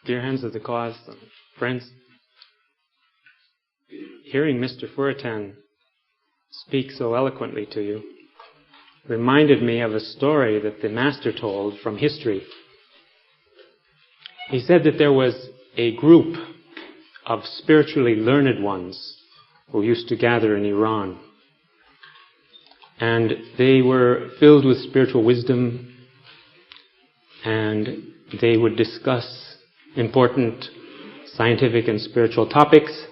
Dear Hands of the Cause, friends, hearing Mr. Furatan speak so eloquently to you reminded me of a story that the Master told from history. He said that there was a group of spiritually learned ones who used to gather in Iran. And they were filled with spiritual wisdom, and they would discuss important scientific and spiritual topics.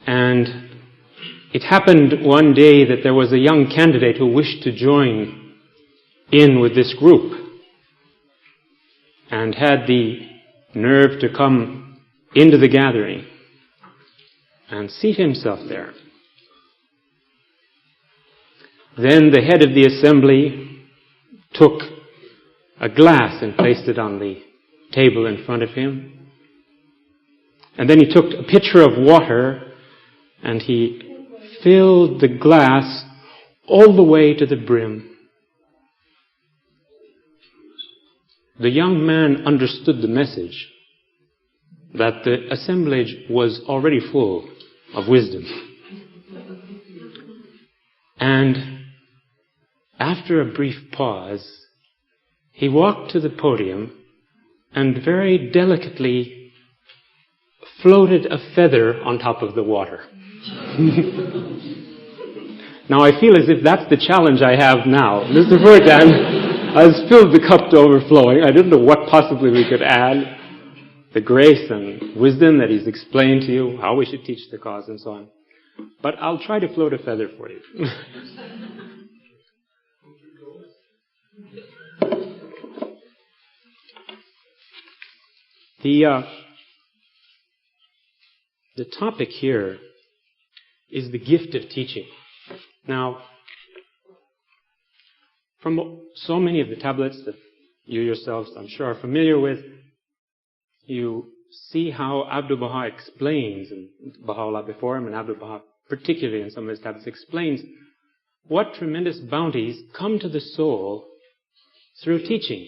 And it happened one day that there was a young candidate who wished to join in with this group and had the nerve to come into the gathering and seat himself there. Then the head of the assembly took a glass and placed it on the table in front of him. And then he took a pitcher of water and he filled the glass all the way to the brim. The young man understood the message that the assemblage was already full of wisdom. And after a brief pause, he walked to the podium and very delicately floated a feather on top of the water. Now I feel as if that's the challenge I have now. Mr. Furatan has filled the cup to overflowing. I didn't know what possibly we could add. The grace and wisdom that he's explained to you, how we should teach the cause and so on. But I'll try to float a feather for you. The topic here is the gift of teaching. Now, from so many of the tablets that you yourselves, I'm sure, are familiar with, you see how Abdu'l-Baha explains, and Baha'u'llah before him, and Abdu'l-Baha particularly in some of his tablets, explains what tremendous bounties come to the soul through teaching.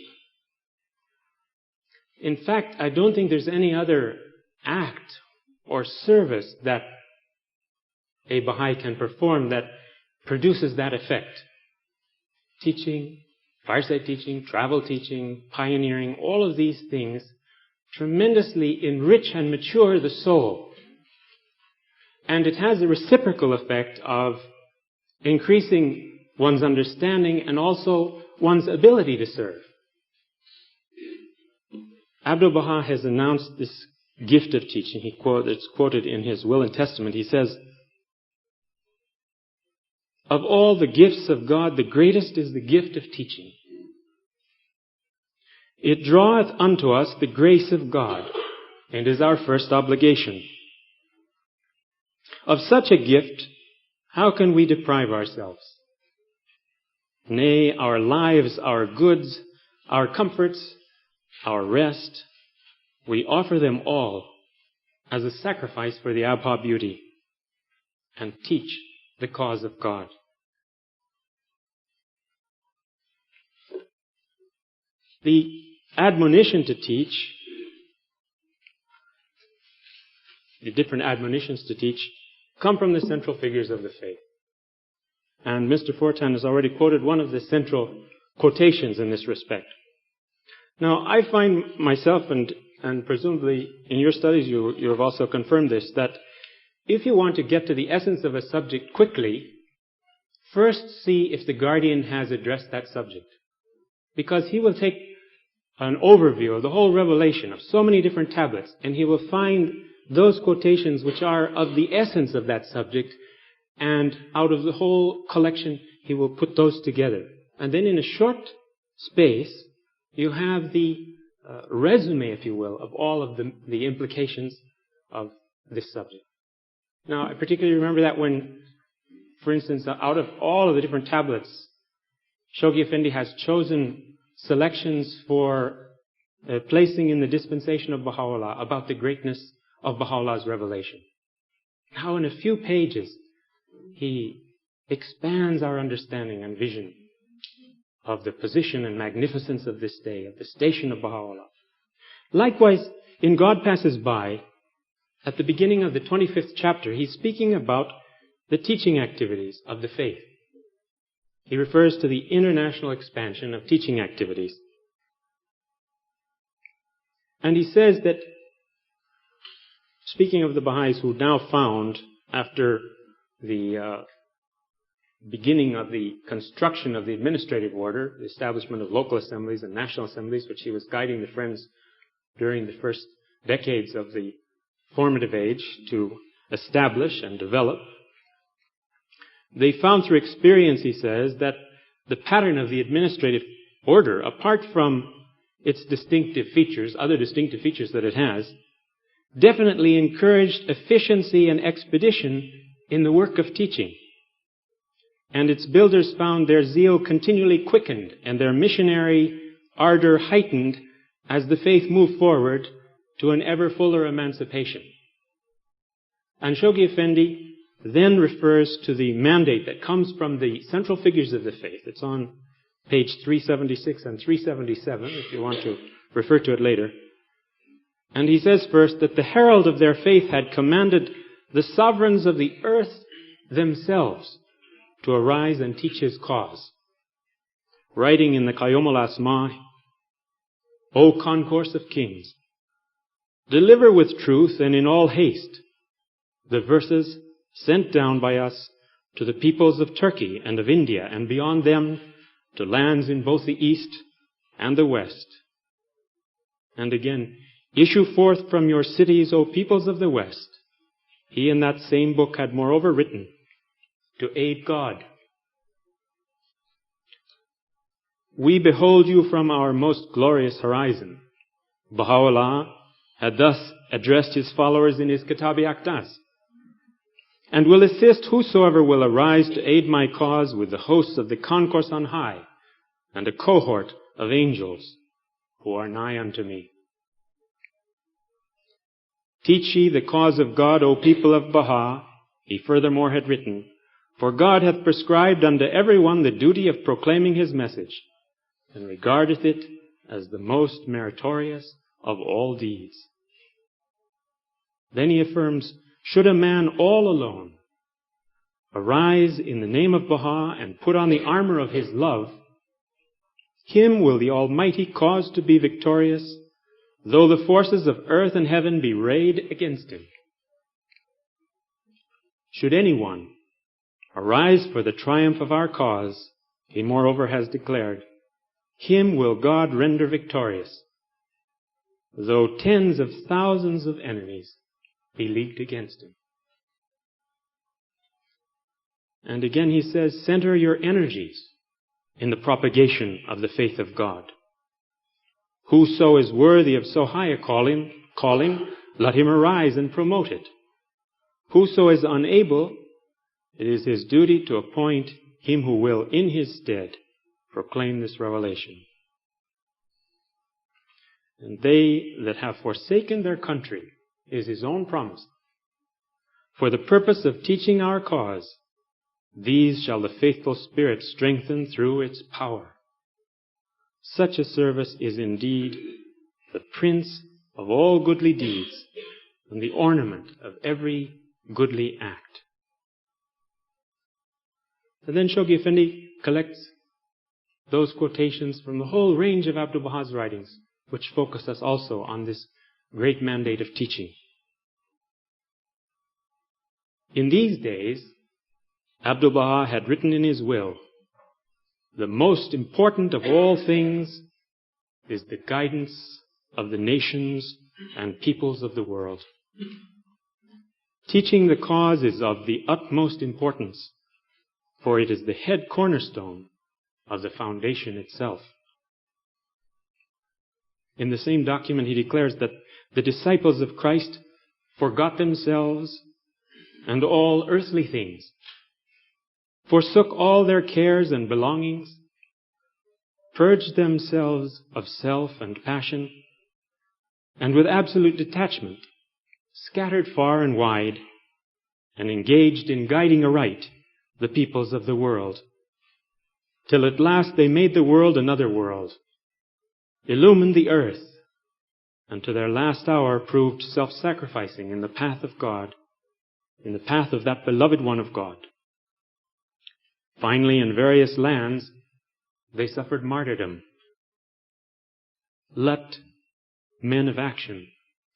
In fact, I don't think there's any other act or service that a Baha'i can perform that produces that effect. Teaching, fireside teaching, travel teaching, pioneering, all of these things tremendously enrich and mature the soul. And it has a reciprocal effect of increasing one's understanding and also one's ability to serve. Abdu'l-Baha has announced this gift of teaching. It's quoted in his will and testament. He says, "Of all the gifts of God, the greatest is the gift of teaching. It draweth unto us the grace of God, and is our first obligation. Of such a gift, how can we deprive ourselves? Nay, our lives, our goods, our comforts, our rest, we offer them all as a sacrifice for the Abha beauty, and teach the cause of God." The admonition to teach, the different admonitions to teach, come from the central figures of the faith. And Mr. Furatan has already quoted one of the central quotations in this respect. Now, I find myself, and presumably in your studies you have also confirmed this, that if you want to get to the essence of a subject quickly, first see if the guardian has addressed that subject. Because he will take an overview of the whole revelation of so many different tablets, and he will find those quotations which are of the essence of that subject, and out of the whole collection he will put those together. And then in a short space, you have the resume, if you will, of all of the implications of this subject. Now, I particularly remember that when, for instance, out of all of the different tablets, Shoghi Effendi has chosen selections for placing in the dispensation of Baha'u'llah about the greatness of Baha'u'llah's revelation. How in a few pages he expands our understanding and vision of the position and magnificence of this day, of the station of Baha'u'llah. Likewise, in God Passes By, at the beginning of the 25th chapter, he's speaking about the teaching activities of the faith. He refers to the international expansion of teaching activities. And he says that, speaking of the Baha'is who now found, after the beginning of the construction of the administrative order, the establishment of local assemblies and national assemblies, which he was guiding the Friends during the first decades of the formative age to establish and develop, they found through experience, he says, that the pattern of the administrative order, apart from its distinctive features, other distinctive features that it has, definitely encouraged efficiency and expedition in the work of teaching. And its builders found their zeal continually quickened and their missionary ardor heightened as the faith moved forward to an ever fuller emancipation. And Shoghi Effendi then refers to the mandate that comes from the central figures of the faith. It's on page 376 and 377, if you want to refer to it later. And he says first that the herald of their faith had commanded the sovereigns of the earth themselves to arise and teach his cause. Writing in the Qayyum al-Asma, O concourse of kings, deliver with truth and in all haste the verses sent down by us to the peoples of Turkey and of India and beyond them to lands in both the east and the west. And again, issue forth from your cities, O peoples of the west. He in that same book had moreover written to aid God. We behold you from our most glorious horizon. Baha'u'llah had thus addressed his followers in his Kitab-i Aqdas, and will assist whosoever will arise to aid my cause with the hosts of the concourse on high and a cohort of angels who are nigh unto me. Teach ye the cause of God, O people of Baha, he furthermore had written, for God hath prescribed unto every one the duty of proclaiming his message, and regardeth it as the most meritorious of all deeds. Then he affirms, should a man all alone arise in the name of Baha and put on the armor of his love, him will the Almighty cause to be victorious, though the forces of earth and heaven be arrayed against him. Should anyone arise for the triumph of our cause, he moreover has declared, him will God render victorious, though tens of thousands of enemies be leagued against him. And again he says, center your energies in the propagation of the faith of God. Whoso is worthy of so high a calling, let him arise and promote it. Whoso is unable, it is his duty to appoint him who will in his stead proclaim this revelation. And they that have forsaken their country, is his own promise, for the purpose of teaching our cause, these shall the faithful Spirit strengthen through its power. Such a service is indeed the prince of all goodly deeds and the ornament of every goodly act. And then Shoghi Effendi collects those quotations from the whole range of Abdul Baha's writings, which focus us also on this great mandate of teaching. In these days, Abdul Baha had written in his will, the most important of all things is the guidance of the nations and peoples of the world. Teaching the cause is of the utmost importance, for it is the head cornerstone of the foundation itself. In the same document, he declares that the disciples of Christ forgot themselves and all earthly things, forsook all their cares and belongings, purged themselves of self and passion, and with absolute detachment, scattered far and wide, and engaged in guiding aright the peoples of the world, till at last they made the world another world, illumined the earth, and to their last hour proved self-sacrificing in the path of God, in the path of that beloved one of God. Finally, in various lands, they suffered martyrdom. Let men of action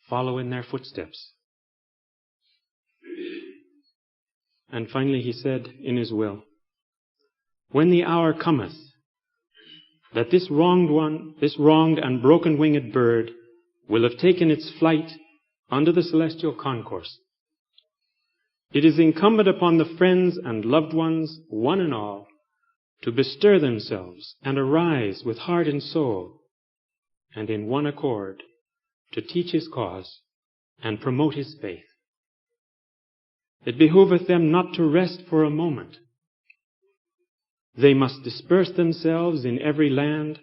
follow in their footsteps. And finally he said in his will, when the hour cometh that this wronged and broken-winged bird will have taken its flight under the celestial concourse, it is incumbent upon the friends and loved ones, one and all, to bestir themselves and arise with heart and soul, and in one accord to teach his cause and promote his faith. It behoveth them not to rest for a moment. They must disperse themselves in every land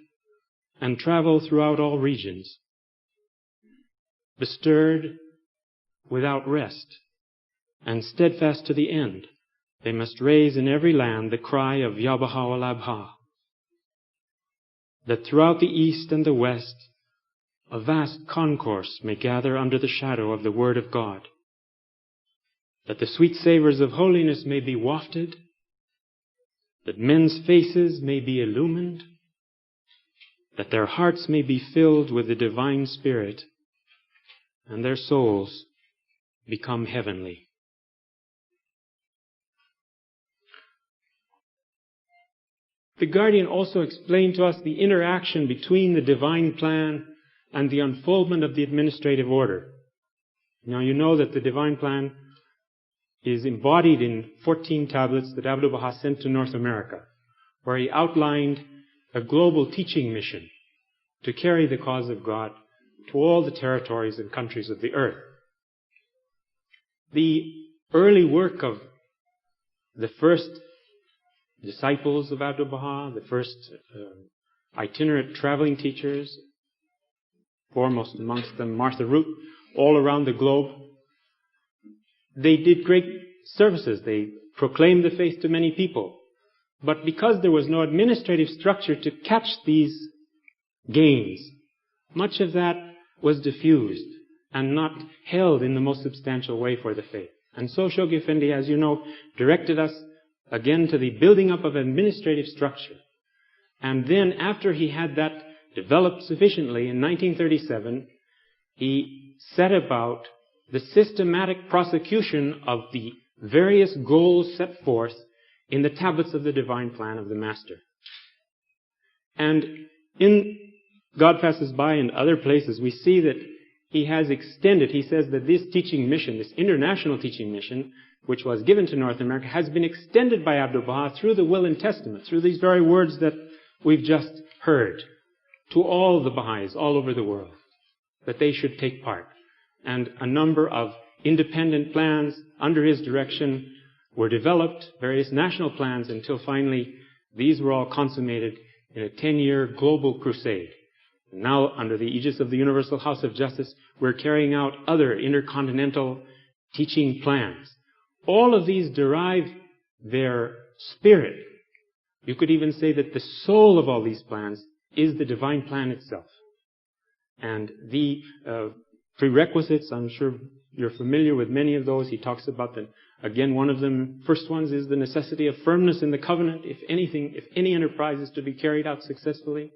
and travel throughout all regions, bestirred without rest and steadfast to the end. They must raise in every land the cry of Ya Baha'u'llah, that throughout the east and the west a vast concourse may gather under the shadow of the Word of God, that the sweet savors of holiness may be wafted, that men's faces may be illumined, that their hearts may be filled with the divine Spirit, and their souls become heavenly. The Guardian also explained to us the interaction between the divine plan and the unfoldment of the administrative order. Now you know that the divine plan is embodied in 14 tablets that Abdu'l-Baha sent to North America, where he outlined a global teaching mission to carry the cause of God to all the territories and countries of the earth. The early work of the first disciples of Abdu'l-Baha, the first itinerant traveling teachers, foremost amongst them Martha Root, all around the globe, they did great services. They proclaimed the faith to many people. But because there was no administrative structure to catch these gains, much of that was diffused and not held in the most substantial way for the faith. And so Shoghi Effendi, as you know, directed us again to the building up of administrative structure. And then after he had that developed sufficiently in 1937, he set about the systematic prosecution of the various goals set forth in the tablets of the divine plan of the Master. And in God Passes By and other places, we see that he has extended, he says that this teaching mission, this international teaching mission, which was given to North America, has been extended by Abdu'l-Baha through the will and testament, through these very words that we've just heard, to all the Baha'is all over the world, that they should take part. And a number of independent plans under his direction were developed, various national plans, until finally these were all consummated in a 10-year global crusade. And now, under the aegis of the Universal House of Justice, we're carrying out other intercontinental teaching plans. All of these derive their spirit. You could even say that the soul of all these plans is the divine plan itself. And the prerequisites, I'm sure you're familiar with many of those. He talks about them. Again, one of them, first ones, is the necessity of firmness in the covenant, if any enterprise is to be carried out successfully.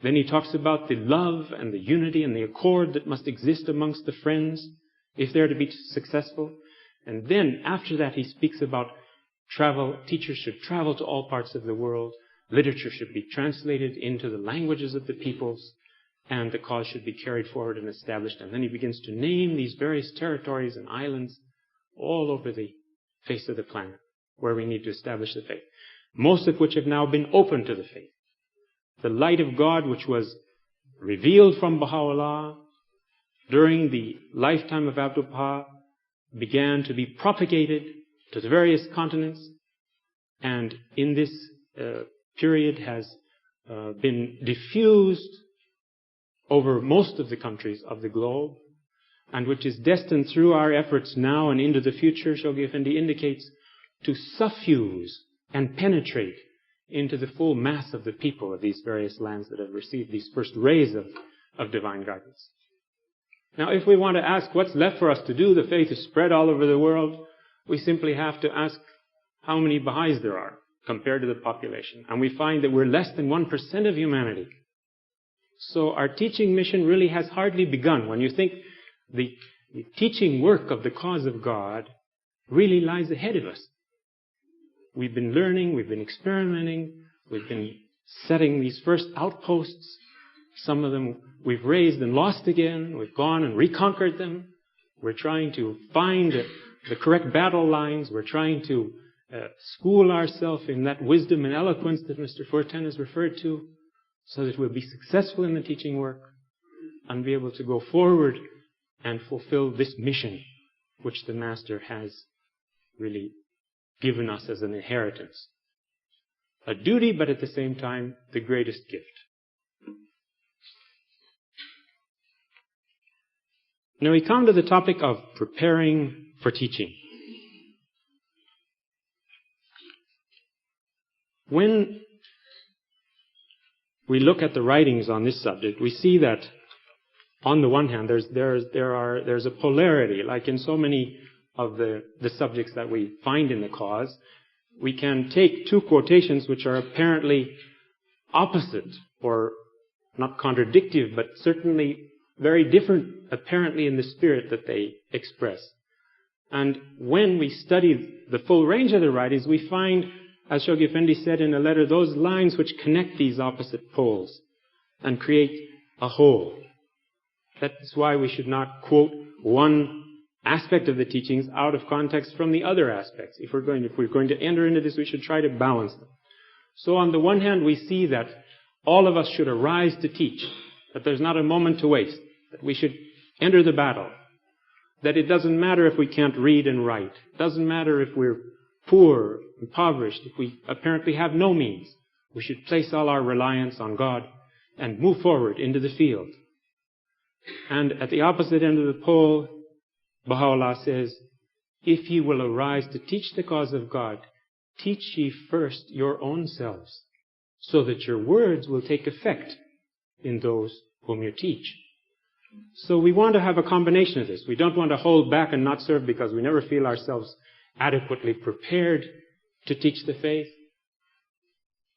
Then he talks about the love and the unity and the accord that must exist amongst the friends if they're to be successful. And then, after that, he speaks about travel. Teachers should travel to all parts of the world. Literature should be translated into the languages of the peoples. And the cause should be carried forward and established. And then he begins to name these various territories and islands all over the face of the planet where we need to establish the faith, most of which have now been open to the faith. The light of God, which was revealed from Baha'u'llah during the lifetime of Abdu'l-Baha, began to be propagated to the various continents, and in this period has been diffused over most of the countries of the globe, and which is destined through our efforts now and into the future, Shoghi Effendi indicates, to suffuse and penetrate into the full mass of the people of these various lands that have received these first rays of divine guidance. Now, if we want to ask what's left for us to do, the faith is spread all over the world, we simply have to ask how many Baha'is there are compared to the population. And we find that we're less than 1% of humanity. So our teaching mission really has hardly begun. When you think the teaching work of the cause of God really lies ahead of us. We've been learning, we've been experimenting, we've been setting these first outposts. Some of them we've raised and lost again. We've gone and reconquered them. We're trying to find the correct battle lines. We're trying to school ourselves in that wisdom and eloquence that Mr. Fortin has referred to, so that we'll be successful in the teaching work and be able to go forward and fulfill this mission which the Master has really given us as an inheritance. A duty, but at the same time, the greatest gift. Now we come to the topic of preparing for teaching. When we look at the writings on this subject, we see that on the one hand, there's a polarity, like in so many of the subjects that we find in the cause. We can take two quotations which are apparently opposite, or not contradictive, but certainly very different, apparently, in the spirit that they express. And when we study the full range of the writings, we find, as Shoghi Effendi said in a letter, those lines which connect these opposite poles and create a whole. That's why we should not quote one aspect of the teachings out of context from the other aspects. If we're going to enter into this, we should try to balance them. So on the one hand, we see that all of us should arise to teach, that there's not a moment to waste, that we should enter the battle, that it doesn't matter if we can't read and write, it doesn't matter if we're poor, impoverished, if we apparently have no means. We should place all our reliance on God and move forward into the field. And at the opposite end of the pole, Baha'u'llah says, if ye will arise to teach the cause of God, teach ye first your own selves, so that your words will take effect in those whom you teach. So we want to have a combination of this. We don't want to hold back and not serve because we never feel ourselves adequately prepared to teach the faith.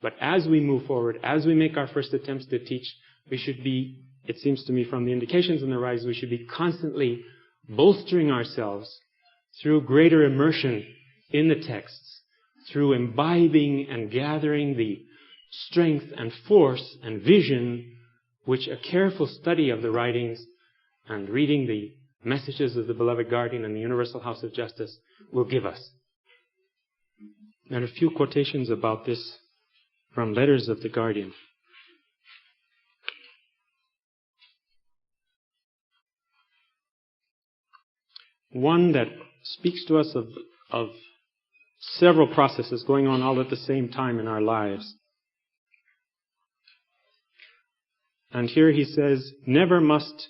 But as we move forward, as we make our first attempts to teach, we should be, it seems to me from the indications in the rise, we should be constantly bolstering ourselves through greater immersion in the texts, through imbibing and gathering the strength and force and vision which a careful study of the writings and reading the messages of the beloved guardian and the Universal House of Justice will give us. And a few quotations about this from letters of the guardian. One that speaks to us of several processes going on all at the same time in our lives. And here he says, never must,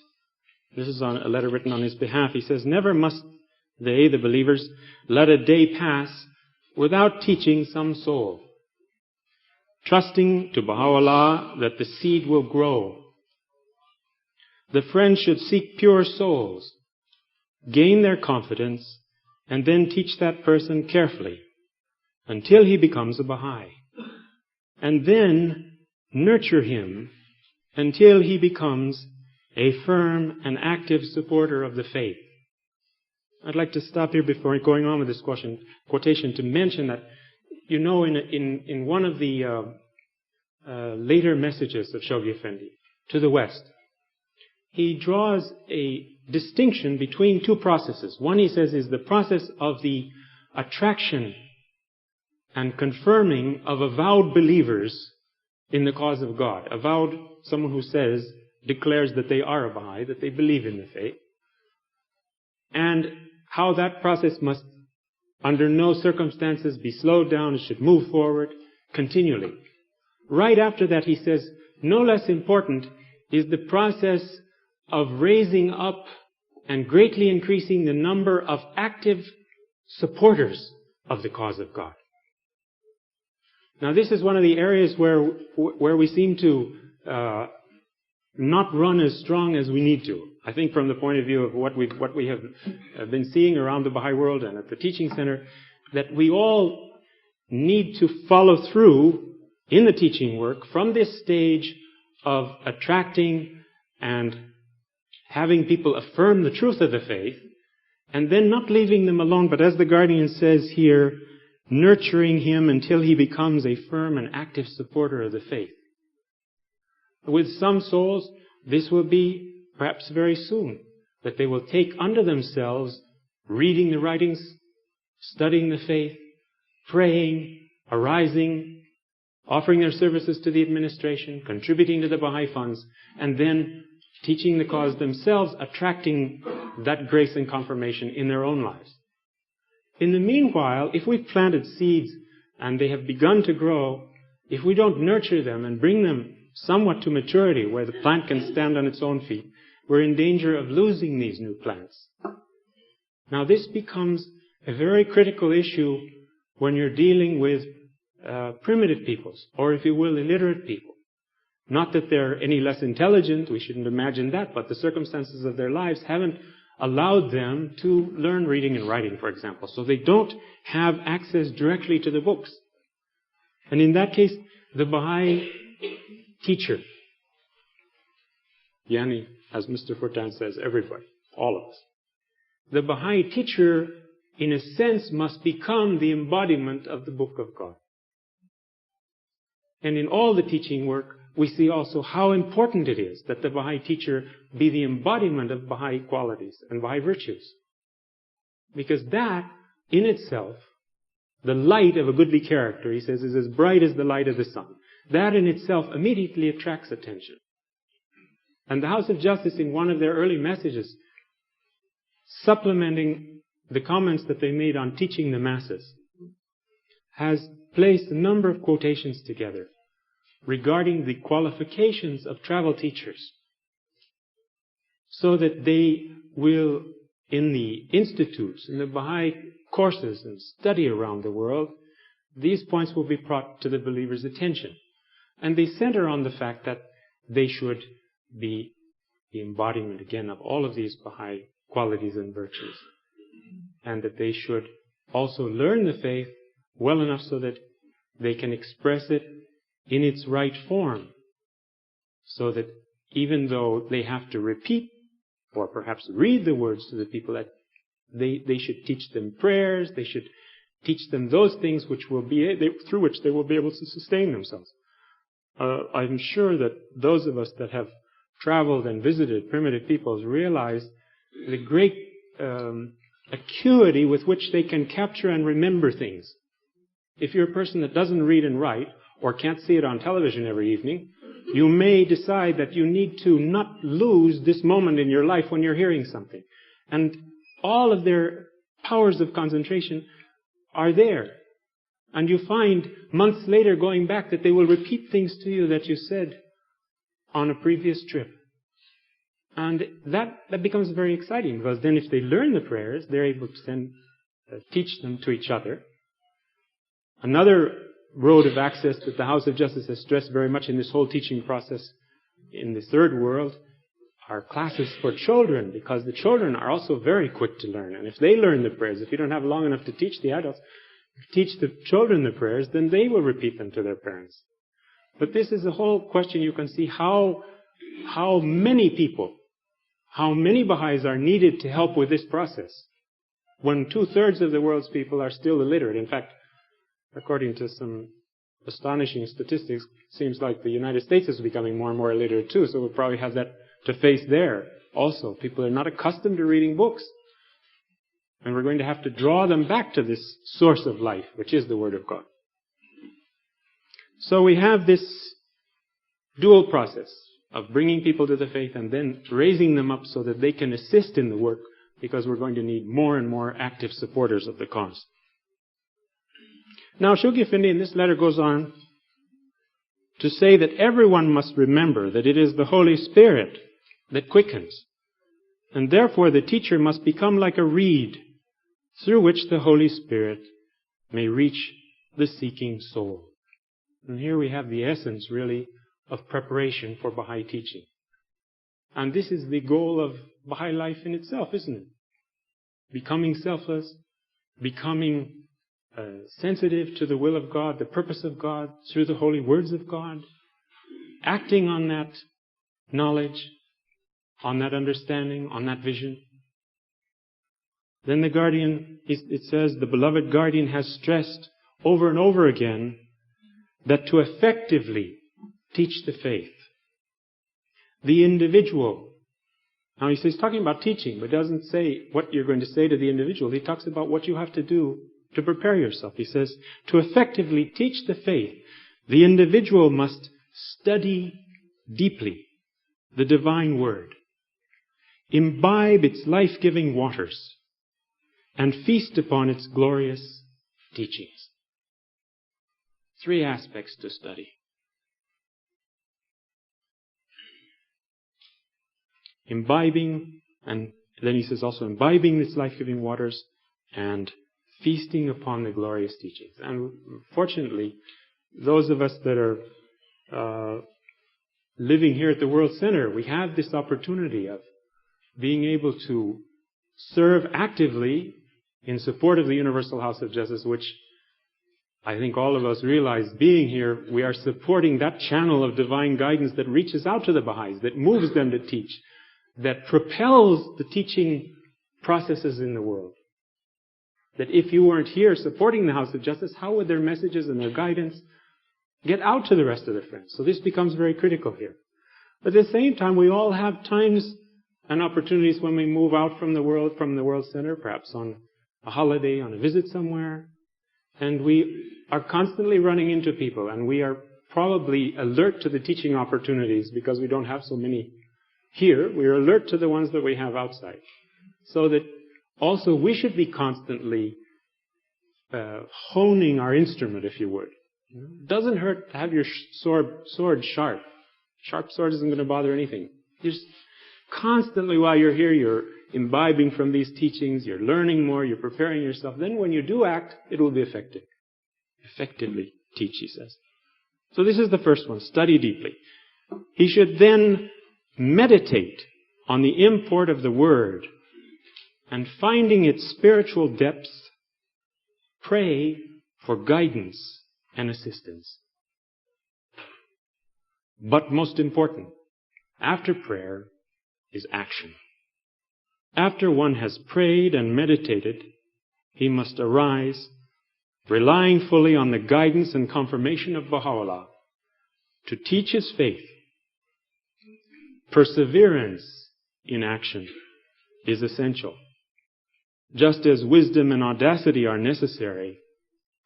this is on a letter written on his behalf, he says, never must they, the believers, let a day pass without teaching some soul, trusting to Baha'u'llah that the seed will grow. The friend should seek pure souls, gain their confidence, and then teach that person carefully until he becomes a Baha'i. And then nurture him until he becomes a firm and active supporter of the faith. I'd like to stop here before going on with this quotation to mention that, you know, in one of the later messages of Shoghi Effendi to the West, he draws a distinction between two processes. One, he says, is the process of the attraction and confirming of avowed believers in the cause of God. Avowed, someone who says, declares that they are a Baha'i, that they believe in the faith. And how that process must, under no circumstances, be slowed down. It should move forward continually. Right after that, he says, no less important is the process of raising up and greatly increasing the number of active supporters of the cause of God. Now, this is one of the areas where we seem to not run as strong as we need to. I think from the point of view of what we have been seeing around the Baha'i world and at the Teaching Center, that we all need to follow through in the teaching work from this stage of attracting and having people affirm the truth of the faith, and then not leaving them alone, but as the Guardian says here, nurturing him until he becomes a firm and active supporter of the faith. With some souls, this will be perhaps very soon, that they will take unto themselves reading the writings, studying the faith, praying, arising, offering their services to the administration, contributing to the Baha'i funds, and then teaching the cause themselves, attracting that grace and confirmation in their own lives. In the meanwhile, if we've planted seeds and they have begun to grow, if we don't nurture them and bring them somewhat to maturity where the plant can stand on its own feet, we're in danger of losing these new plants. Now this becomes a very critical issue when you're dealing with primitive peoples, or if you will, illiterate people. Not that they're any less intelligent, we shouldn't imagine that, but the circumstances of their lives haven't allowed them to learn reading and writing, for example. So they don't have access directly to the books. And in that case, the Baha'i teacher, yani, as Mr. Fortan says, everybody, all of us. The Baha'i teacher, in a sense, must become the embodiment of the Book of God. And in all the teaching work, we see also how important it is that the Baha'i teacher be the embodiment of Baha'i qualities and Baha'i virtues. Because that, in itself, the light of a goodly character, he says, is as bright as the light of the sun. That in itself immediately attracts attention. And the House of Justice, in one of their early messages, supplementing the comments that they made on teaching the masses, has placed a number of quotations together regarding the qualifications of travel teachers, so that they will, in the institutes, in the Baha'i courses and study around the world, these points will be brought to the believer's attention. And they center on the fact that they should be the embodiment, again, of all of these Baha'i qualities and virtues. And that they should also learn the faith well enough so that they can express it in its right form. So that even though they have to repeat or perhaps read the words to the people, that they should teach them prayers, they should teach them those things which will be through which they will be able to sustain themselves. I'm sure that those of us that have traveled and visited primitive peoples realize the great acuity with which they can capture and remember things. If you're a person that doesn't read and write, or can't see it on television every evening, you may decide that you need to not lose this moment in your life when you're hearing something. And all of their powers of concentration are there. And you find months later going back that they will repeat things to you that you said on a previous trip. And that becomes very exciting, because then if they learn the prayers, they're able to then teach them to each other. Another road of access that the House of Justice has stressed very much in this whole teaching process in the third world are classes for children, because the children are also very quick to learn. And if they learn the prayers, if you don't have long enough to teach the adults, teach the children the prayers, then they will repeat them to their parents. But this is a whole question. You can see how many people, how many Baha'is are needed to help with this process, when 2/3 of the world's people are still illiterate. In fact, according to some astonishing statistics, it seems like the United States is becoming more and more illiterate too, so we'll probably have that to face there also. People are not accustomed to reading books. And we're going to have to draw them back to this source of life, which is the Word of God. So we have this dual process of bringing people to the faith and then raising them up so that they can assist in the work, because we're going to need more and more active supporters of the cause. Now, Shoghi Effendi in this letter goes on to say that everyone must remember that it is the Holy Spirit that quickens, and therefore the teacher must become like a reed through which the Holy Spirit may reach the seeking soul. And here we have the essence, really, of preparation for Baha'i teaching. And this is the goal of Baha'i life in itself, isn't it? Becoming selfless, becoming sensitive to the will of God, the purpose of God, through the holy words of God, acting on that knowledge, on that understanding, on that vision. Then the guardian, it says, the beloved guardian has stressed over and over again that to effectively teach the faith, the individual, now he's talking about teaching, but doesn't say what you're going to say to the individual. He talks about what you have to do to prepare yourself. He says, to effectively teach the faith, the individual must study deeply the divine word, imbibe its life-giving waters, and feast upon its glorious teachings. 3 aspects to study. Imbibing, and then he says also imbibing its life-giving waters and feasting upon the glorious teachings. And fortunately, those of us that are living here at the World Center, we have this opportunity of being able to serve actively in support of the Universal House of Justice, which I think all of us realize, being here, we are supporting that channel of divine guidance that reaches out to the Baha'is, that moves them to teach, that propels the teaching processes in the world. That if you weren't here supporting the House of Justice, how would their messages and their guidance get out to the rest of the friends? So this becomes very critical here. But at the same time, we all have times and opportunities when we move out from the World Center, perhaps on a holiday, on a visit somewhere, and we are constantly running into people, and we are probably alert to the teaching opportunities because we don't have so many here. We are alert to the ones that we have outside. So that also we should be constantly honing our instrument, if you would. It doesn't hurt to have your sword sharp. Sharp sword isn't going to bother anything. Just constantly while you're here, you're imbibing from these teachings, you're learning more, you're preparing yourself. Then when you do act, it will be effective. Effectively teach, he says. So this is the first one, study deeply. He should then meditate on the import of the word and finding its spiritual depths, pray for guidance and assistance. But most important, after prayer is action. After one has prayed and meditated, he must arise, relying fully on the guidance and confirmation of Baha'u'llah, to teach his faith. Perseverance in action is essential, just as wisdom and audacity are necessary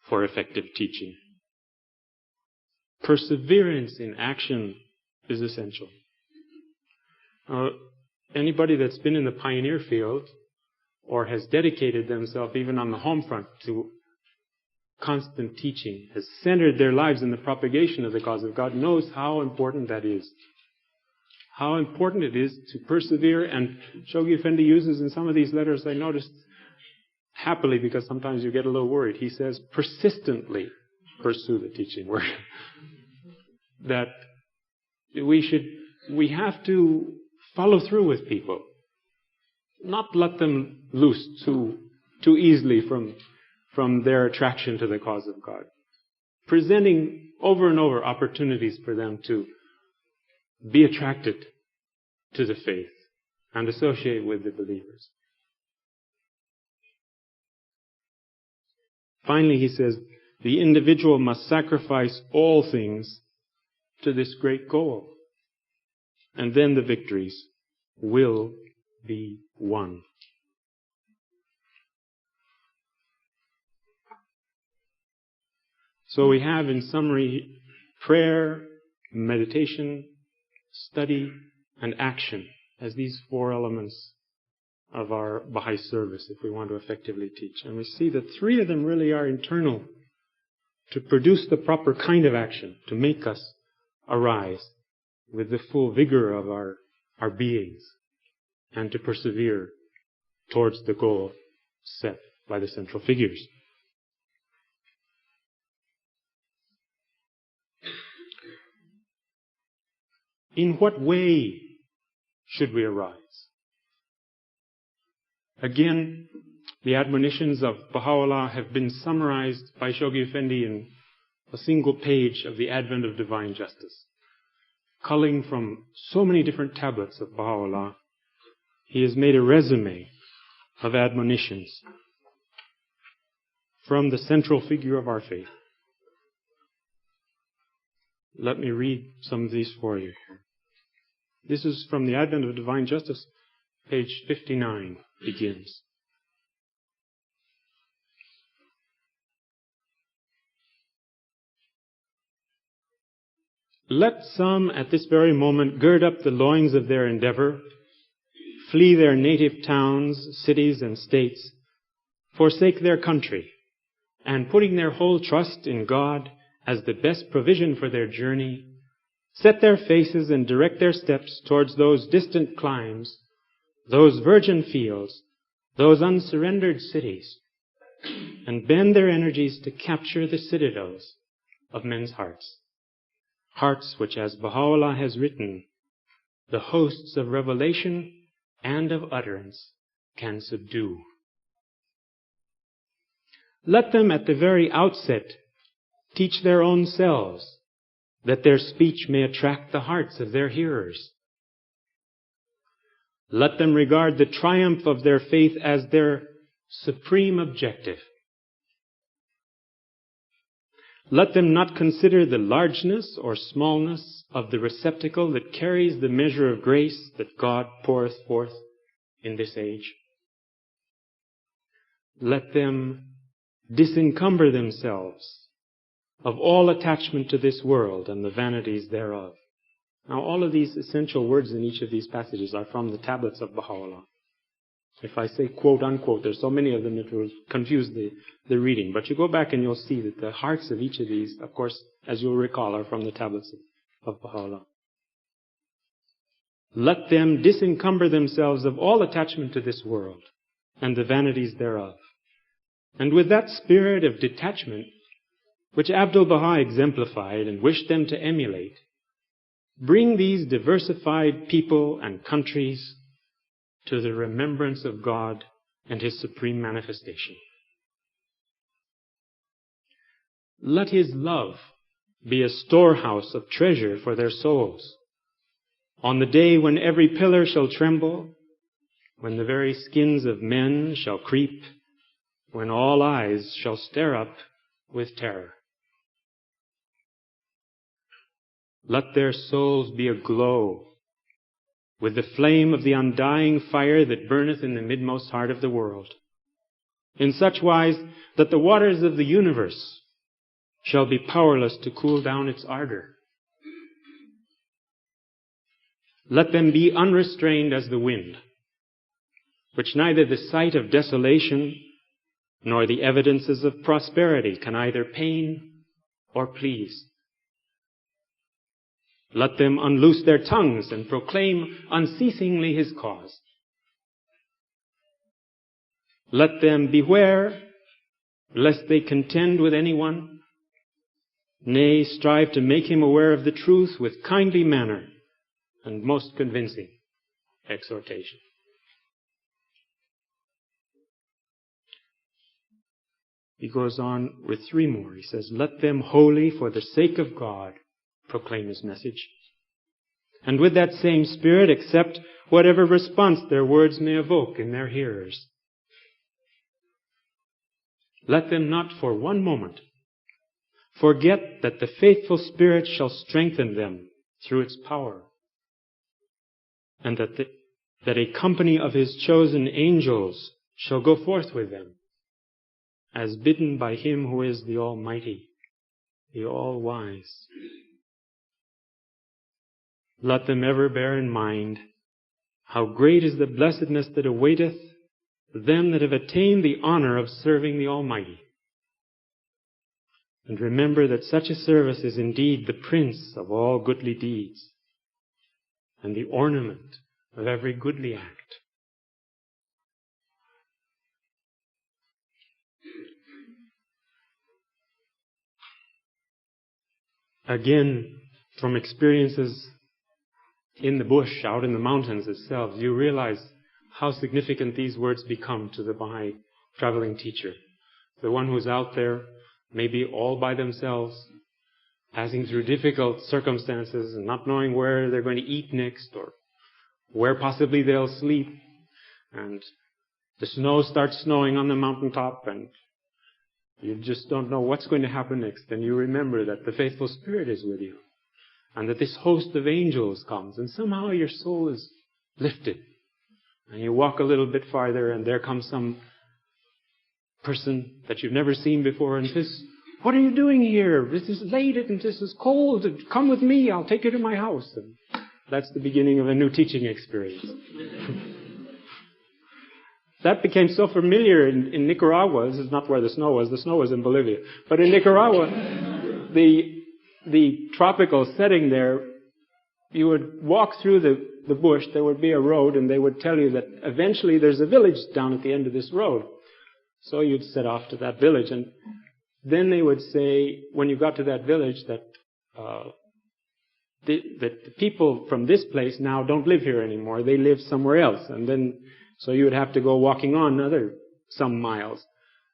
for effective teaching. Perseverance in action is essential. Anybody that's been in the pioneer field or has dedicated themselves even on the home front to constant teaching, has centered their lives in the propagation of the cause of God, knows how important that is. How important it is to persevere, and Shoghi Effendi uses in some of these letters, I noticed, happily, because sometimes you get a little worried, he says, persistently pursue the teaching word. That we have to follow through with people. Not let them loose too easily from their attraction to the cause of God. Presenting over and over opportunities for them to be attracted to the faith and associate with the believers. Finally, he says, the individual must sacrifice all things to this great goal. And then the victories will be won. So we have, in summary, prayer, meditation, study, and action as these 4 elements of our Baha'i service if we want to effectively teach. And we see that 3 of them really are internal to produce the proper kind of action, to make us arise with the full vigor of our beings and to persevere towards the goal set by the central figures. In what way should we arise. Again, the admonitions of Baha'u'llah have been summarized by Shoghi Effendi in a single page of the Advent of Divine Justice. Culling from so many different tablets of Baha'u'llah, he has made a resume of admonitions from the central figure of our faith. Let me read some of these for you. This is from the Advent of Divine Justice, page 59 begins. Let some at this very moment gird up the loins of their endeavor, flee their native towns, cities, and states, forsake their country, and putting their whole trust in God as the best provision for their journey, set their faces and direct their steps towards those distant climes, those virgin fields, those unsurrendered cities, and bend their energies to capture the citadels of men's hearts. Hearts which, as Baha'u'llah has written, the hosts of revelation and of utterance can subdue. Let them at the very outset teach their own selves, that their speech may attract the hearts of their hearers. Let them regard the triumph of their faith as their supreme objective. Let them not consider the largeness or smallness of the receptacle that carries the measure of grace that God poureth forth in this age. Let them disencumber themselves of all attachment to this world and the vanities thereof. Now, all of these essential words in each of these passages are from the tablets of Baha'u'llah. If I say quote unquote, there's so many of them it will confuse the reading. But you go back and you'll see that the hearts of each of these, of course, as you'll recall, are from the tablets of Baha'u'llah. Let them disencumber themselves of all attachment to this world and the vanities thereof. And with that spirit of detachment, which Abdul-Baha exemplified and wished them to emulate, bring these diversified people and countries to the remembrance of God and His supreme manifestation. Let His love be a storehouse of treasure for their souls. On the day when every pillar shall tremble, when the very skins of men shall creep, when all eyes shall stare up with terror. Let their souls be aglow with the flame of the undying fire that burneth in the midmost heart of the world, in such wise that the waters of the universe shall be powerless to cool down its ardor. Let them be unrestrained as the wind, which neither the sight of desolation nor the evidences of prosperity can either pain or please. Let them unloose their tongues and proclaim unceasingly His cause. Let them beware lest they contend with anyone, nay, strive to make him aware of the truth with kindly manner and most convincing exhortation. He goes on with three more. He says, let them wholly, for the sake of God, proclaim His message. And with that same spirit, accept whatever response their words may evoke in their hearers. Let them not for one moment forget that the faithful Spirit shall strengthen them through its power, and that a company of His chosen angels shall go forth with them, as bidden by Him who is the Almighty, the All-Wise. Let them ever bear in mind how great is the blessedness that awaiteth them that have attained the honor of serving the Almighty. And remember that such a service is indeed the prince of all goodly deeds and the ornament of every goodly act. Again, from experiences in the bush, out in the mountains itself, you realize how significant these words become to the Baha'i traveling teacher. The one who's out there, maybe all by themselves, passing through difficult circumstances and not knowing where they're going to eat next or where possibly they'll sleep. And the snow starts snowing on the mountaintop and you just don't know what's going to happen next. And you remember that the faithful Spirit is with you and that this host of angels comes, and somehow your soul is lifted. And you walk a little bit farther and there comes some person that you've never seen before and says, "What are you doing here? This is late and this is cold. Come with me. I'll take you to my house." And that's the beginning of a new teaching experience. That became so familiar in Nicaragua. This is not where the snow was. The snow was in Bolivia. But in Nicaragua, the tropical setting there, you would walk through the bush. There would be a road, and they would tell you that eventually there's a village down at the end of this road. So you'd set off to that village, and then they would say, when you got to that village, that the people from this place now don't live here anymore. They live somewhere else. And then, so you would have to go walking on another some miles.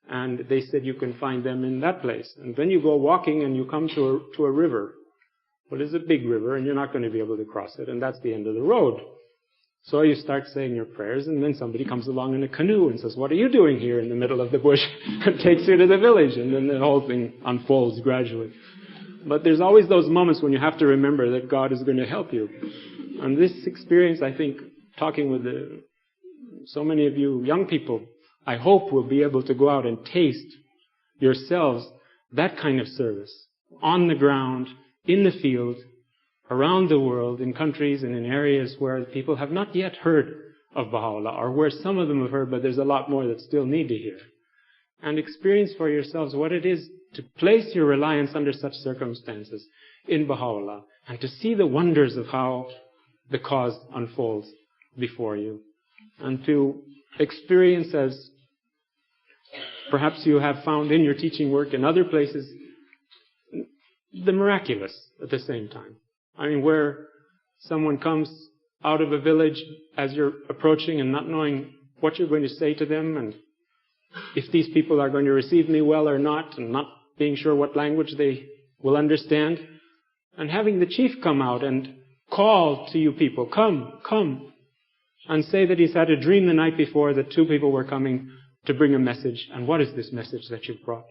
And they said you can find them in that place. And then you go walking and you come to a river. Well, it's a big river and you're not going to be able to cross it. And that's the end of the road. So you start saying your prayers, and then somebody comes along in a canoe and says, "What are you doing here in the middle of the bush?" and takes you to the village. And then the whole thing unfolds gradually. But there's always those moments when you have to remember that God is going to help you. And this experience, I think, talking with so many of you young people, I hope will be able to go out and taste yourselves that kind of service on the ground, in the field, around the world, in countries and in areas where people have not yet heard of Baha'u'llah, or where some of them have heard, but there's a lot more that still need to hear. And experience for yourselves what it is to place your reliance under such circumstances in Baha'u'llah, and to see the wonders of how the cause unfolds before you. And to experience, as perhaps you have found in your teaching work in other places, the miraculous at the same time. I mean, where someone comes out of a village as you're approaching and not knowing what you're going to say to them, and if these people are going to receive me well or not, and not being sure what language they will understand, and having the chief come out and call to you people, "Come, come," and say that he's had a dream the night before that two people were coming to bring a message, and what is this message that you've brought?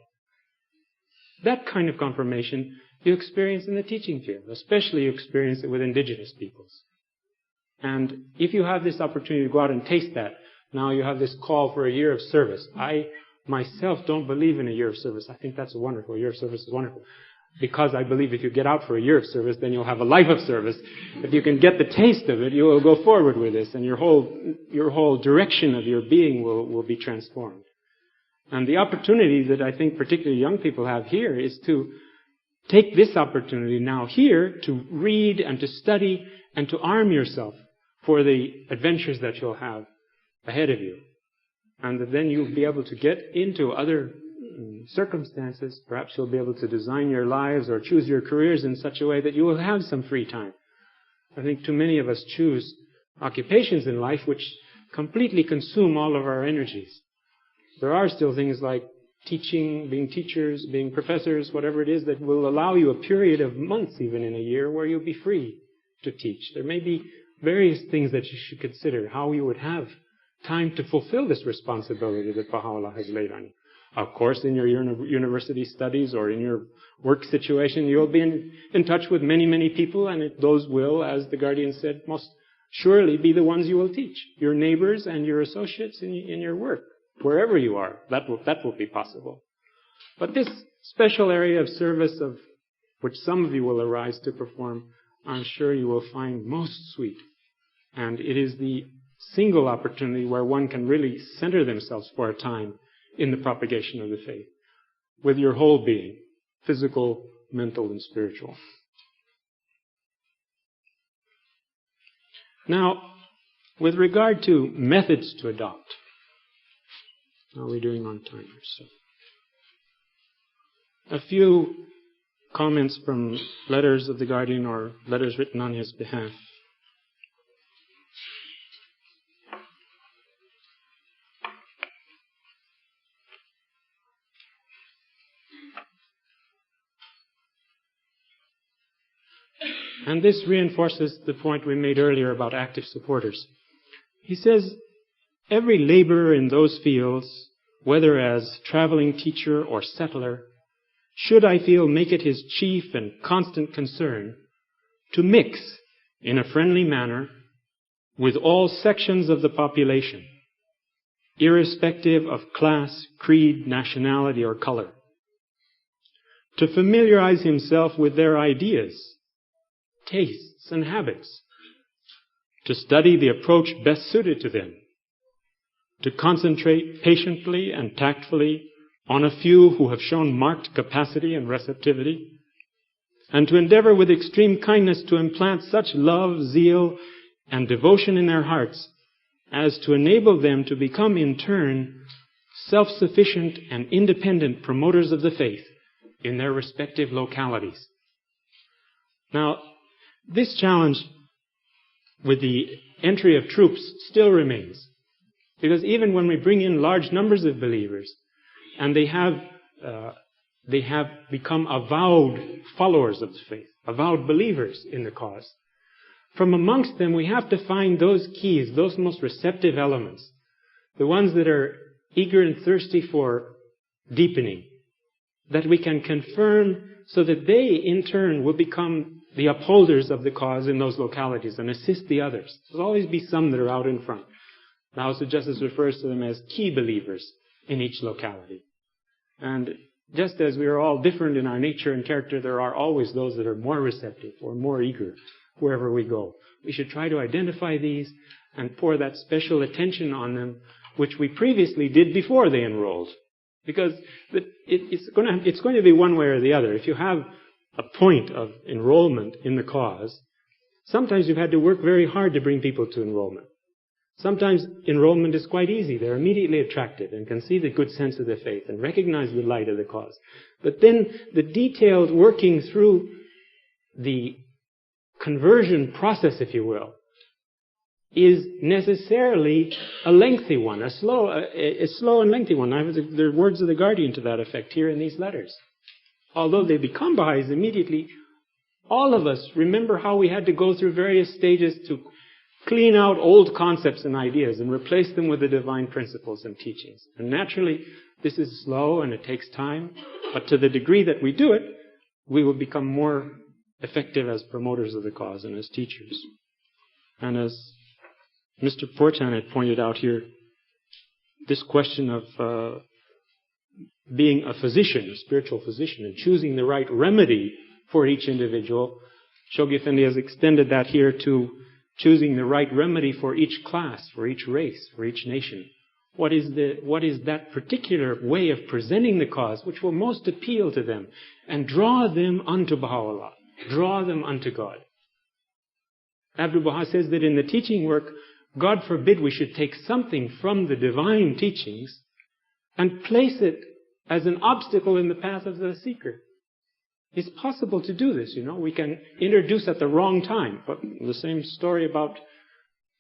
That kind of confirmation you experience in the teaching field, especially you experience it with indigenous peoples. And if you have this opportunity to go out and taste that, now you have this call for a year of service. I myself don't believe in a year of service. I think that's wonderful. A year of service is wonderful. Because I believe if you get out for a year of service, then you'll have a life of service. If you can get the taste of it, you will go forward with this, and your whole direction of your being will be transformed. And the opportunity that I think particularly young people have here is to take this opportunity now here to read and to study and to arm yourself for the adventures that you'll have ahead of you. And that then you'll be able to get into other circumstances. Perhaps you'll be able to design your lives or choose your careers in such a way that you will have some free time. I think too many of us choose occupations in life which completely consume all of our energies. There are still things like teaching, being teachers, being professors, whatever it is, that will allow you a period of months, even in a year, where you'll be free to teach. There may be various things that you should consider, how you would have time to fulfill this responsibility that Baha'u'llah has laid on you. Of course, in your university studies or in your work situation, you'll be in touch with many, many people, and those will, as the Guardian said, most surely be the ones you will teach. Your neighbors and your associates in your work. Wherever you are, that will be possible. But this special area of service of which some of you will arise to perform, I'm sure you will find most sweet. And it is the single opportunity where one can really center themselves for a time in the propagation of the faith, with your whole being, physical, mental, and spiritual. Now, with regard to methods to adopt, how are we doing on time? So, a few comments from letters of the Guardian or letters written on his behalf. And this reinforces the point we made earlier about active supporters. He says, every laborer in those fields, whether as traveling teacher or settler, should, I feel, make it his chief and constant concern to mix in a friendly manner with all sections of the population, irrespective of class, creed, nationality, or color, to familiarize himself with their ideas, tastes, and habits, to study the approach best suited to them, to concentrate patiently and tactfully on a few who have shown marked capacity and receptivity, and to endeavor with extreme kindness to implant such love, zeal, and devotion in their hearts as to enable them to become in turn self-sufficient and independent promoters of the faith in their respective localities. Now, this challenge with the entry of troops still remains, because even when we bring in large numbers of believers and they have become avowed followers of the faith, avowed believers in the cause, from amongst them we have to find those keys, those most receptive elements, the ones that are eager and thirsty for deepening, that we can confirm so that they in turn will become the upholders of the cause in those localities and assist the others. There'll always be some that are out in front. The House of Justice refers to them as key believers in each locality. And just as we are all different in our nature and character, there are always those that are more receptive or more eager wherever we go. We should try to identify these and pour that special attention on them, which we previously did before they enrolled. Because it's going to be one way or the other. If you have a point of enrollment in the cause, sometimes you've had to work very hard to bring people to enrollment. Sometimes enrollment is quite easy. They're immediately attracted and can see the good sense of the faith and recognize the light of the cause. But then the detailed working through the conversion process, if you will, is necessarily a lengthy one, a slow and lengthy one. There are words of the Guardian to that effect here in these letters. Although they become Baha'is immediately, all of us remember how we had to go through various stages to clean out old concepts and ideas and replace them with the divine principles and teachings. And naturally, this is slow and it takes time, but to the degree that we do it, we will become more effective as promoters of the cause and as teachers. And as Mr. Fortan had pointed out here, this question of being a physician, a spiritual physician, and choosing the right remedy for each individual, Shoghi Effendi has extended that here to choosing the right remedy for each class, for each race, for each nation. What is that particular way of presenting the cause which will most appeal to them and draw them unto Baha'u'llah, draw them unto God? Abdul Baha says that in the teaching work, God forbid we should take something from the divine teachings and place it as an obstacle in the path of the seeker. It's possible to do this, We can introduce at the wrong time. But the same story about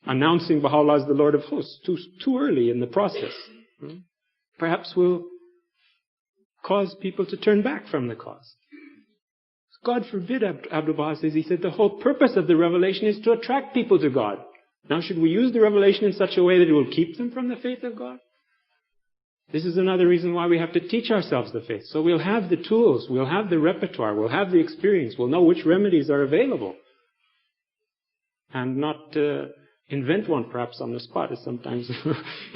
announcing Baha'u'llah as the Lord of Hosts too early in the process. Perhaps will cause people to turn back from the cause. God forbid, Abdul Baha says, he said, the whole purpose of the revelation is to attract people to God. Now, should we use the revelation in such a way that it will keep them from the faith of God? This is another reason why we have to teach ourselves the faith. So we'll have the tools, we'll have the repertoire, we'll have the experience, we'll know which remedies are available. And not invent one perhaps on the spot, as sometimes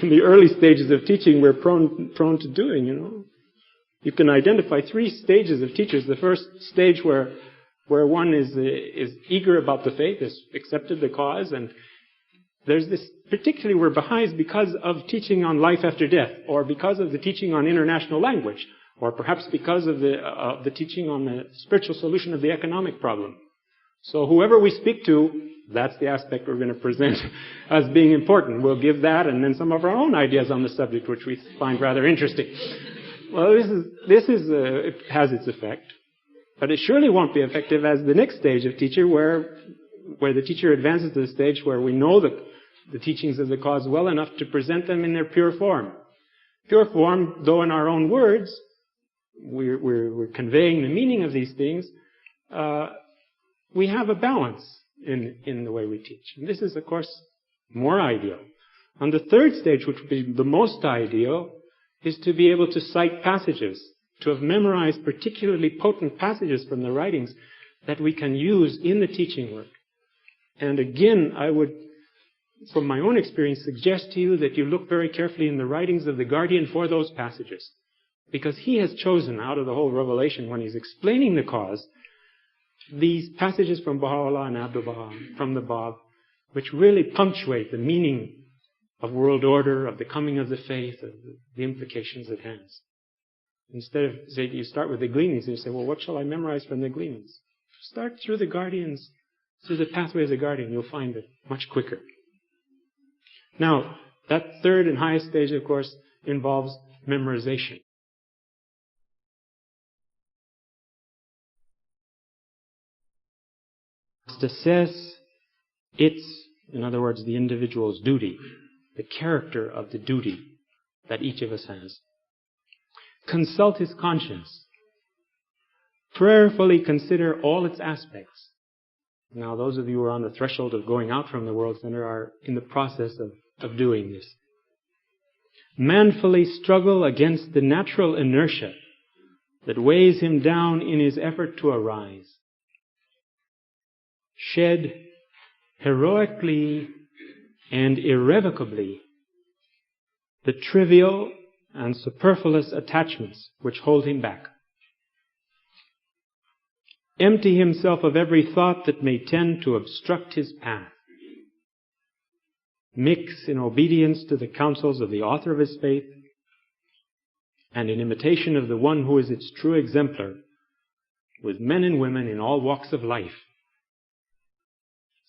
in the early stages of teaching we're prone to doing, You can identify 3 stages of teachers. The first stage where one is eager about the faith, has accepted the cause, and there's this, particularly where Baha'is, because of teaching on life after death, or because of the teaching on international language, or perhaps because of the teaching on the spiritual solution of the economic problem. So whoever we speak to, that's the aspect we're going to present as being important. We'll give that, and then some of our own ideas on the subject, which we find rather interesting. Well, it has its effect, but it surely won't be effective as the next stage of teacher, where the teacher advances to the stage where we know the teachings of the cause well enough to present them in their pure form. Pure form, though in our own words, we're conveying the meaning of these things, we have a balance in the way we teach. And this is, of course, more ideal. On the third stage, which would be the most ideal, is to be able to cite passages, to have memorized particularly potent passages from the writings that we can use in the teaching work. And again, I would, from my own experience, suggest to you that you look very carefully in the writings of the Guardian for those passages. Because he has chosen, out of the whole revelation, when he's explaining the cause, these passages from Baha'u'llah and Abdu'l-Baha, from the Bab, which really punctuate the meaning of world order, of the coming of the faith, of the implications it has. Instead of, say, you start with the gleanings, and you say, well, what shall I memorize from the gleanings? Start through the Guardians, through the pathway of the Guardian. You'll find it much quicker. Now, that third and highest stage, of course, involves memorization. To assess its, in other words, the individual's duty, the character of the duty that each of us has. Consult his conscience. Prayerfully consider all its aspects. Now, those of you who are on the threshold of going out from the World Center are in the process of doing this. Manfully struggle against the natural inertia that weighs him down in his effort to arise. Shed heroically and irrevocably the trivial and superfluous attachments which hold him back. Empty himself of every thought that may tend to obstruct his path. Mix in obedience to the counsels of the author of his faith and in imitation of the one who is its true exemplar with men and women in all walks of life.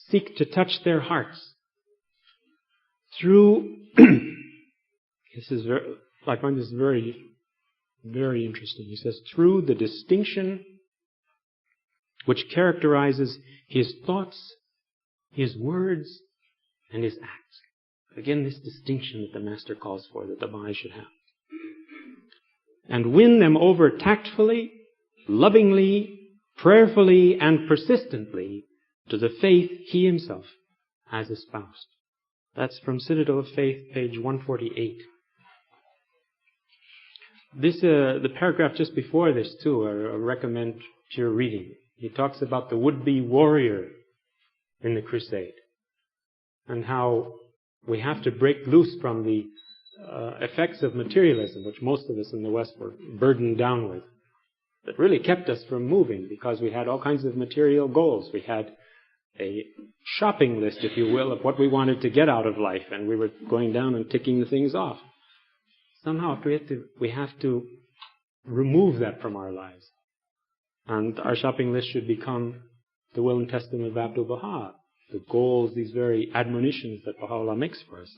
Seek to touch their hearts through, I find this very, very interesting. He says, through the distinction which characterizes his thoughts, his words, and his acts. Again, this distinction that the Master calls for, that the baha'i should have. And win them over tactfully, lovingly, prayerfully, and persistently to the faith he himself has espoused. That's from Citadel of Faith, page 148. The paragraph just before this, too, I recommend to your reading. He talks about the would-be warrior in the crusade and how we have to break loose from the effects of materialism, which most of us in the West were burdened down with, that really kept us from moving because we had all kinds of material goals. We had a shopping list, if you will, of what we wanted to get out of life, and we were going down and ticking the things off. Somehow we have to remove that from our lives. And our shopping list should become the will and testament of Abdu'l-Baha, the goals, these very admonitions that Baha'u'llah makes for us.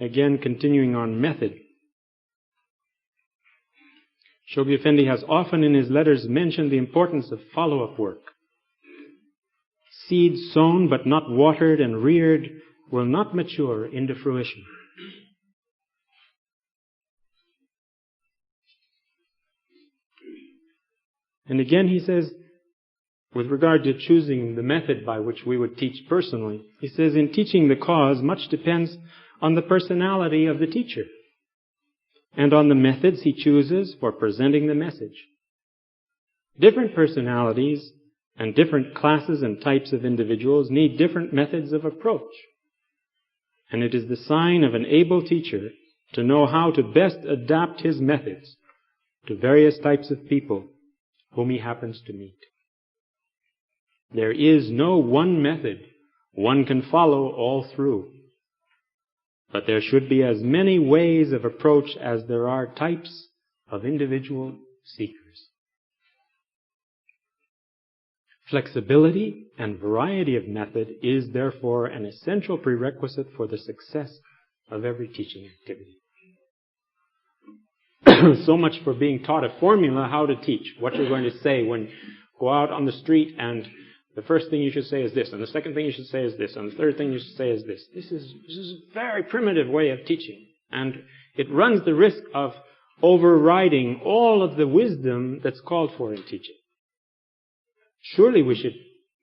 Again, continuing on method. Shoghi Effendi has often in his letters mentioned the importance of follow-up work. Seeds sown but not watered and reared will not mature into fruition. And again he says, with regard to choosing the method by which we would teach personally, he says, in teaching the cause, much depends on the personality of the teacher and on the methods he chooses for presenting the message. Different personalities and different classes and types of individuals need different methods of approach. And it is the sign of an able teacher to know how to best adapt his methods to various types of people whom he happens to meet. There is no one method one can follow all through. But there should be as many ways of approach as there are types of individual seekers. Flexibility and variety of method is therefore an essential prerequisite for the success of every teaching activity. So much for being taught a formula how to teach, what you're going to say when you go out on the street, and the first thing you should say is this, and the second thing you should say is this, and the third thing you should say is this. This is a very primitive way of teaching, and it runs the risk of overriding all of the wisdom that's called for in teaching. Surely we should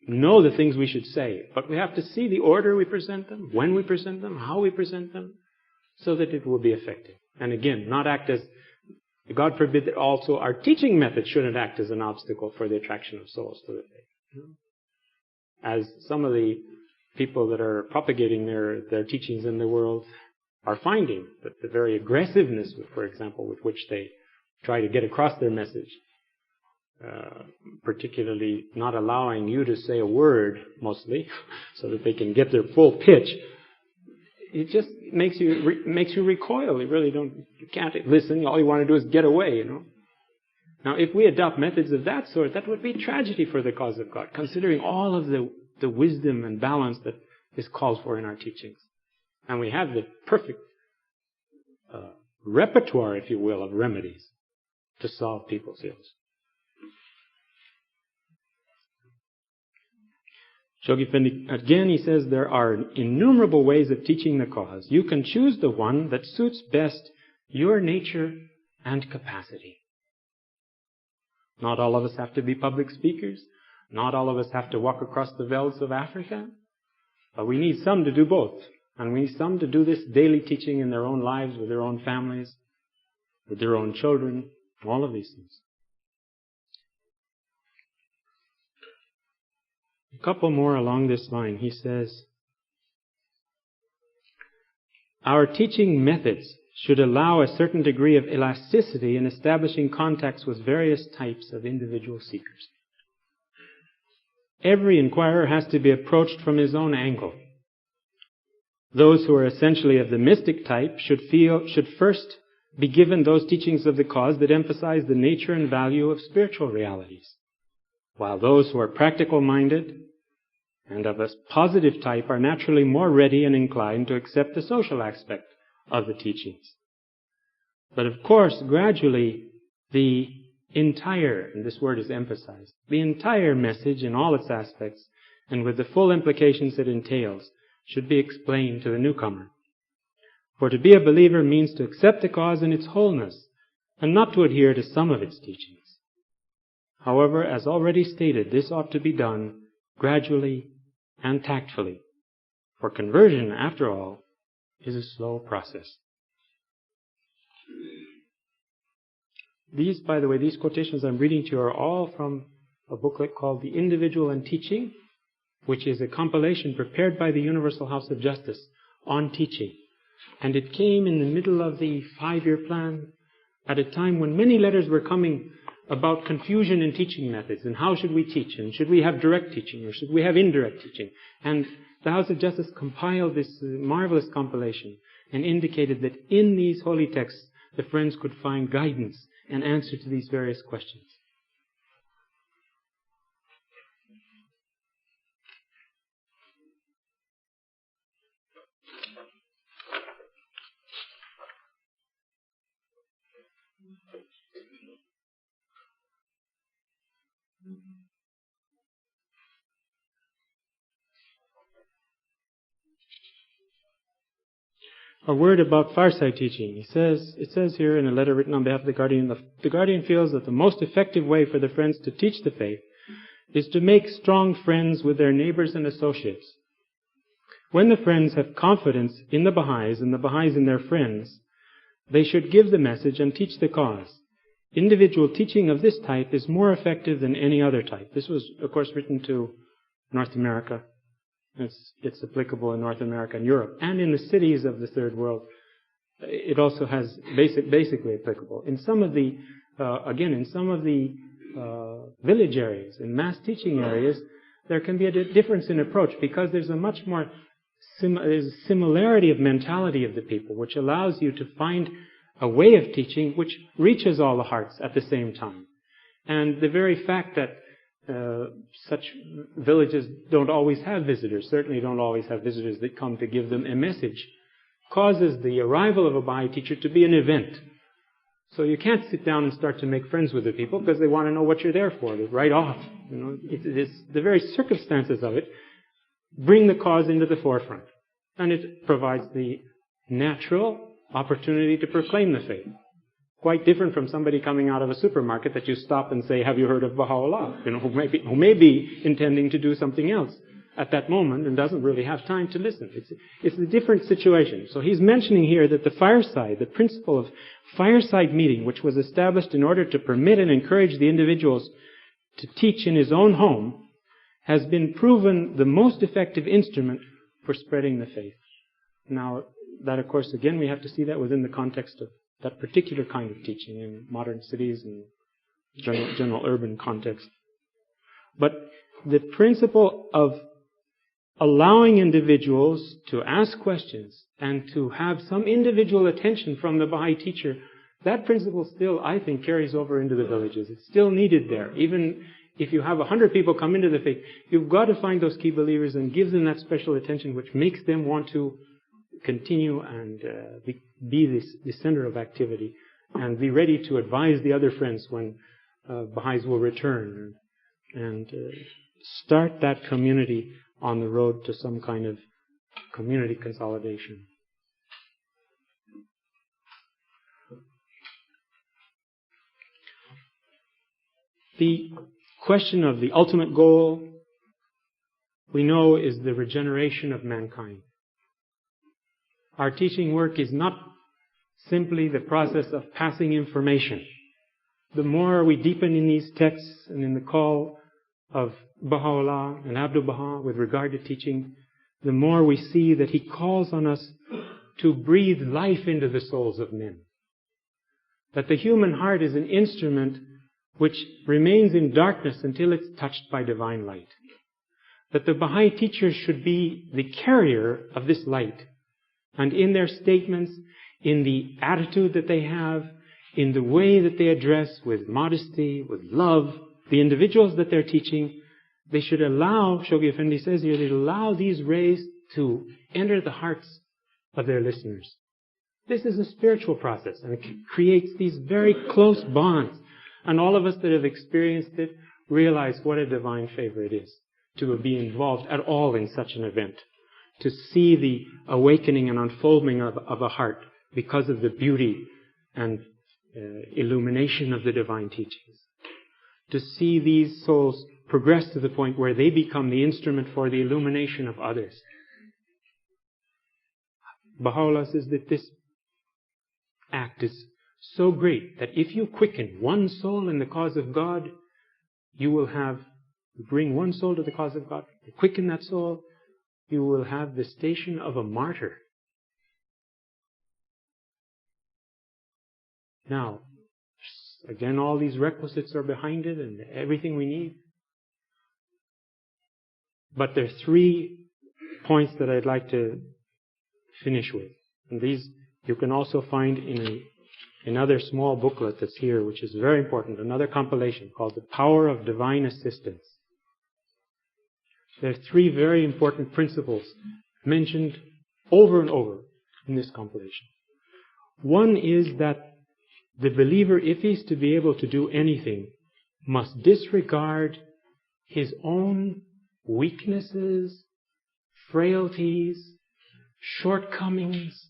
know the things we should say, but we have to see the order we present them, when we present them, how we present them, so that it will be effective. And again, not act as, God forbid that also our teaching method shouldn't act as an obstacle for the attraction of souls to the faith. As some of the people that are propagating their teachings in the world are finding, that the very aggressiveness, for example, with which they try to get across their message, particularly not allowing you to say a word, mostly, so that they can get their full pitch, it just makes you recoil. You can't listen. All you want to do is get away, Now, if we adopt methods of that sort, that would be tragedy for the cause of God, considering all of the wisdom and balance that is called for in our teachings. And we have the perfect repertoire, if you will, of remedies to solve people's ills. Shoghi Effendi, again, he says, there are innumerable ways of teaching the cause. You can choose the one that suits best your nature and capacity. Not all of us have to be public speakers. Not all of us have to walk across the velds of Africa. But we need some to do both. And we need some to do this daily teaching in their own lives, with their own families, with their own children, all of these things. A couple more along this line. He says, our teaching methods should allow a certain degree of elasticity in establishing contacts with various types of individual seekers. Every inquirer has to be approached from his own angle. Those who are essentially of the mystic type should first be given those teachings of the cause that emphasize the nature and value of spiritual realities, while those who are practical-minded and of a positive type are naturally more ready and inclined to accept the social aspect of the teachings. But of course, gradually, the entire, and this word is emphasized, the entire message in all its aspects, and with the full implications it entails, should be explained to the newcomer. For to be a believer means to accept the cause in its wholeness, and not to adhere to some of its teachings. However, as already stated, this ought to be done gradually and tactfully, for conversion, after all, is a slow process. These, by the way, these quotations I'm reading to you are all from a booklet called The Individual and Teaching, which is a compilation prepared by the Universal House of Justice on teaching. And it came in the middle of the 5-year plan at a time when many letters were coming about confusion in teaching methods and how should we teach, and should we have direct teaching or should we have indirect teaching. And the House of Justice compiled this marvelous compilation and indicated that in these holy texts the friends could find guidance and answer to these various questions. A word about fireside teaching. It says here in a letter written on behalf of the Guardian, the Guardian feels that the most effective way for the friends to teach the faith is to make strong friends with their neighbors and associates. When the friends have confidence in the Baha'is and the Baha'is in their friends, they should give the message and teach the cause. Individual teaching of this type is more effective than any other type. This was, of course, written to North America. It's applicable in North America and Europe. And in the cities of the Third World, it also has basically applicable. In some of the, village areas, in mass teaching areas, there can be a difference in approach because there's a much more there's a similarity of mentality of the people, which allows you to find a way of teaching which reaches all the hearts at the same time. And the very fact that such villages don't always have visitors, certainly don't always have visitors that come to give them a message, causes the arrival of a Baha'i teacher to be an event. So you can't sit down and start to make friends with the people because they want to know what you're there for. They're right off. It's the very circumstances of it bring the cause into the forefront. And it provides the natural opportunity to proclaim the faith. Quite different from somebody coming out of a supermarket that you stop and say, have you heard of Baha'u'llah? Who may be intending to do something else at that moment and doesn't really have time to listen. It's a different situation. So he's mentioning here that the fireside, the principle of fireside meeting, which was established in order to permit and encourage the individuals to teach in his own home, has been proven the most effective instrument for spreading the faith. Now, that of course, again, we have to see that within the context of that particular kind of teaching in modern cities and general urban context. But the principle of allowing individuals to ask questions and to have some individual attention from the Baha'i teacher, that principle still, I think, carries over into the villages. It's still needed there. Even if you have 100 people come into the faith, you've got to find those key believers and give them that special attention which makes them want to continue and be the center of activity and be ready to advise the other friends when Baha'is will return and start that community on the road to some kind of community consolidation. The question of the ultimate goal, we know, is the regeneration of mankind. Our teaching work is not simply the process of passing information. The more we deepen in these texts and in the call of Baha'u'llah and Abdu'l-Baha with regard to teaching, the more we see that he calls on us to breathe life into the souls of men. That the human heart is an instrument which remains in darkness until it's touched by divine light. That the Baha'i teachers should be the carrier of this light. And in their statements, in the attitude that they have, in the way that they address with modesty, with love, the individuals that they're teaching, they should allow, Shoghi Effendi says here, they allow these rays to enter the hearts of their listeners. This is a spiritual process, and it creates these very close bonds. And all of us that have experienced it realize what a divine favor it is to be involved at all in such an event. To see the awakening and unfolding of a heart because of the beauty and illumination of the divine teachings. To see these souls progress to the point where they become the instrument for the illumination of others. Baha'u'llah says that this act is so great that if you quicken one soul in the cause of God, you will bring one soul to the cause of God, quicken that soul, you will have the station of a martyr. Now, again, all these requisites are behind it and everything we need. But there are 3 points that I'd like to finish with. And these you can also find in another small booklet that's here, which is very important, another compilation called The Power of Divine Assistance. There are 3 very important principles mentioned over and over in this compilation. One is that the believer, if he's to be able to do anything, must disregard his own weaknesses, frailties, shortcomings,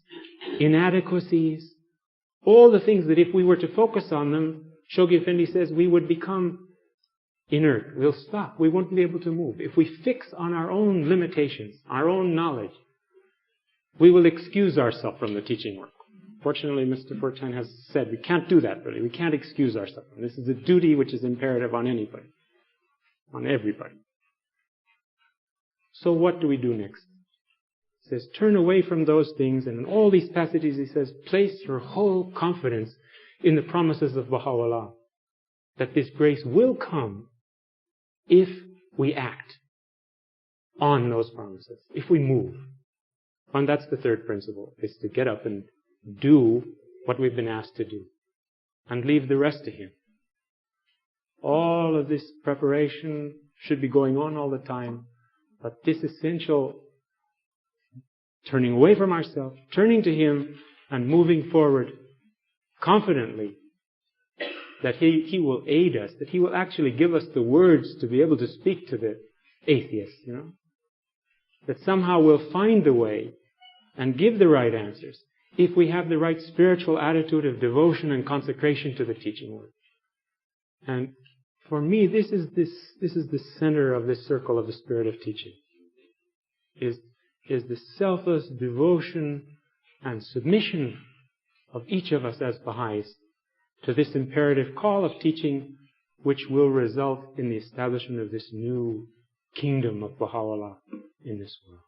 inadequacies, all the things that if we were to focus on them, Shoghi Effendi says, we would become inert. We'll stop. We won't be able to move. If we fix on our own limitations, our own knowledge, we will excuse ourselves from the teaching work. Fortunately, Mr. Fortan has said we can't do that, really. We can't excuse ourselves. This is a duty which is imperative on anybody, on everybody. So what do we do next? He says, turn away from those things, and in all these passages he says, place your whole confidence in the promises of Baha'u'llah, that this grace will come if we act on those promises, if we move. And that's the 3rd principle, is to get up and do what we've been asked to do, and leave the rest to Him. All of this preparation should be going on all the time, but this essential turning away from ourselves, turning to Him, and moving forward confidently that He will aid us, that He will actually give us the words to be able to speak to the atheists, that somehow we'll find the way and give the right answers. if we have the right spiritual attitude of devotion and consecration to the teaching word. And for me, this is the center of this circle of the spirit of teaching. Is the selfless devotion and submission of each of us as Baha'is to this imperative call of teaching, which will result in the establishment of this new kingdom of Baha'u'llah in this world.